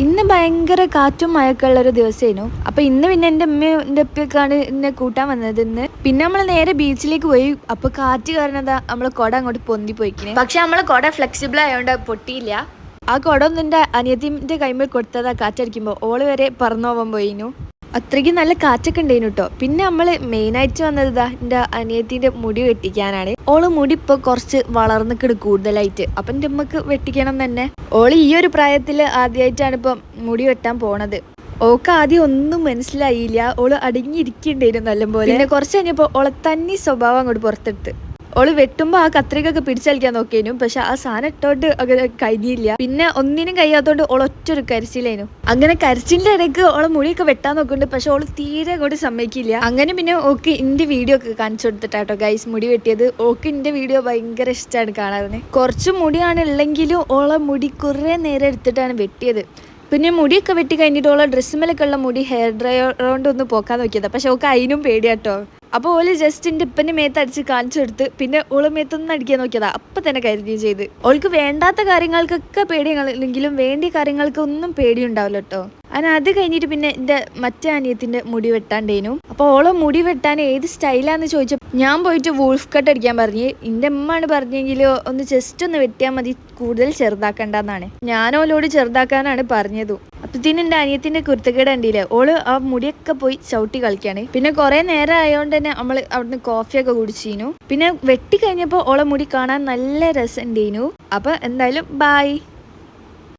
ഇന്ന് ഭയങ്കര കാറ്റും മഴയൊക്കെയുള്ള ഒരു ദിവസമായിരുന്നു. അപ്പൊ ഇന്ന് പിന്നെ എൻ്റെ അമ്മയും എൻ്റെ ഉപ്പയൊക്കെയാണ് എന്നെ കൂട്ടാൻ വന്നത്. ഇന്ന് പിന്നെ നമ്മൾ നേരെ ബീച്ചിലേക്ക് പോയി. അപ്പൊ കാറ്റ് കാരണം നമ്മളെ കുട അങ്ങോട്ട് പൊന്തി പോയിക്കിനെ. പക്ഷെ നമ്മളെ കുട ഫ്ലെക്സിബിൾ ആയതുകൊണ്ട് പൊട്ടിയില്ല. ആ കുട ഒന്നും എൻ്റെ അനിയത്തിൻ്റെ കൈമേൽ കൊടുത്തതാ കാറ്റടിക്കുമ്പോൾ ഓള് വരെ പറന്നു പോകാൻ പോയിന്നു. അത്രയ്ക്ക് നല്ല കാറ്റൊക്കെ ഉണ്ടായിരുന്നു കേട്ടോ. പിന്നെ നമ്മൾ മെയിനായിട്ട് വന്നത് എൻ്റെ അനിയത്തിൻ്റെ മുടി വെട്ടിക്കാനാണ്. ഓള് മുടി ഇപ്പോൾ കുറച്ച് വളർന്നിക്കിട് കൂടുതലായിട്ട്. അപ്പം എൻ്റെ അമ്മക്ക് വെട്ടിക്കണം തന്നെ. ഓള് ഈ ഒരു പ്രായത്തിൽ ആദ്യമായിട്ടാണ് ഇപ്പം മുടി വെട്ടാൻ പോണത്. ഓൾക്ക് ആദ്യം ഒന്നും മനസ്സിലായില്ല. ഓള് അടങ്ങിയിരിക്കണ്ടായിരുന്നു നല്ലപോലെ. പിന്നെ കുറച്ച് കഴിഞ്ഞപ്പോൾ ഓളെ തന്നി സ്വഭാവം അങ്ങോട്ട് പുറത്തെടുത്ത്. ഓള് വെട്ടുമ്പോൾ ആ കത്രികൊക്കെ പിടിച്ചലിക്കാൻ നോക്കിയേനു. പക്ഷെ ആ സാധനം ഇട്ടോട്ട് അങ്ങനെ കഴിഞ്ഞില്ല. പിന്നെ ഒന്നിനും കഴിയാത്തോണ്ട് ഓൾ ഒറ്റൊരു കരച്ചിലേനു. അങ്ങനെ കരച്ചിലിന്റെ ഇടയ്ക്ക് ഓളെ മുടിയൊക്കെ വെട്ടാൻ നോക്കുന്നുണ്ട്. പക്ഷെ ഓള് തീരെ അങ്ങോട്ട് സമ്മതിക്കില്ല. അങ്ങനെ പിന്നെ ഓക്ക് ഇന്റെ വീഡിയോ ഒക്കെ കാണിച്ചു കൊടുത്തിട്ടാട്ടോ ഗൈസ് മുടി വെട്ടിയത്. ഓക്ക് ഇന്റെ വീഡിയോ ഭയങ്കര ഇഷ്ടമാണ് കാണാൻ. കുറച്ച് മുടിയാണ് ഉള്ളെങ്കിലും ഓളെ മുടി കുറേ നേരം എടുത്തിട്ടാണ് വെട്ടിയത്. പിന്നെ മുടിയൊക്കെ വെട്ടി കഴിഞ്ഞിട്ട് ഓളെ ഡ്രസ്സുമേലൊക്കെ ഉള്ള മുടി ഹെയർ ഡ്രയർ കൊണ്ട് ഒന്ന് പോക്കാൻ നോക്കിയതാ. പക്ഷെ ഓക്ക് അതിനും പേടിയാട്ടോ. അപ്പോൾ ഓള് ജസ്റ്റ് എൻ്റെ ഇപ്പൻ്റെ മേത്ത് അടിച്ച് കാണിച്ചു കൊടുത്ത് പിന്നെ ഓള് മേത്തൊന്നും അടിക്കാൻ നോക്കിയതാ. അപ്പം തന്നെ കരുതുകയും ചെയ്ത്. ഓൾക്ക് വേണ്ടാത്ത കാര്യങ്ങൾക്കൊക്കെ പേടിയാണെങ്കിലും വേണ്ടിയ കാര്യങ്ങൾക്ക് ഒന്നും പേടിയുണ്ടാവില്ല കേട്ടോ. അങ്ങനെ അത് കഴിഞ്ഞിട്ട് പിന്നെ എൻ്റെ മറ്റേ അനിയത്തിൻ്റെ മുടി വെട്ടാണ്ടേനു. അപ്പോൾ ഓളെ മുടി വെട്ടാൻ ഏത് സ്റ്റൈലാന്ന് ചോദിച്ചപ്പോൾ ഞാൻ പോയിട്ട് വൂൾഫ് കട്ട് അടിക്കാൻ പറഞ്ഞ്. എൻ്റെ അമ്മയാണ് പറഞ്ഞെങ്കിൽ ഒന്ന് ജസ്റ്റ് ഒന്ന് വെട്ടിയാൽ മതി, കൂടുതൽ ചെറുതാക്കണ്ടെന്നാണ്. ഞാനോലോട് ചെറുതാക്കാനാണ് പറഞ്ഞതും. അപ്പത്തിന് എൻ്റെ അനിയത്തിൻ്റെ കുരുത്തക്കേട് കണ്ടില്ലേ, ഓള് ആ മുടിയൊക്കെ പോയി ചവിട്ടി കളിക്കാണ്. പിന്നെ കുറേ നേരം ആയതുകൊണ്ട് തന്നെ നമ്മൾ അവിടുന്ന് കോഫിയൊക്കെ കുടിച്ചിരുന്നു. പിന്നെ വെട്ടി കഴിഞ്ഞപ്പോൾ ഓളെ മുടി കാണാൻ നല്ല രസമുണ്ടേനു. അപ്പോൾ എന്തായാലും ബായ്.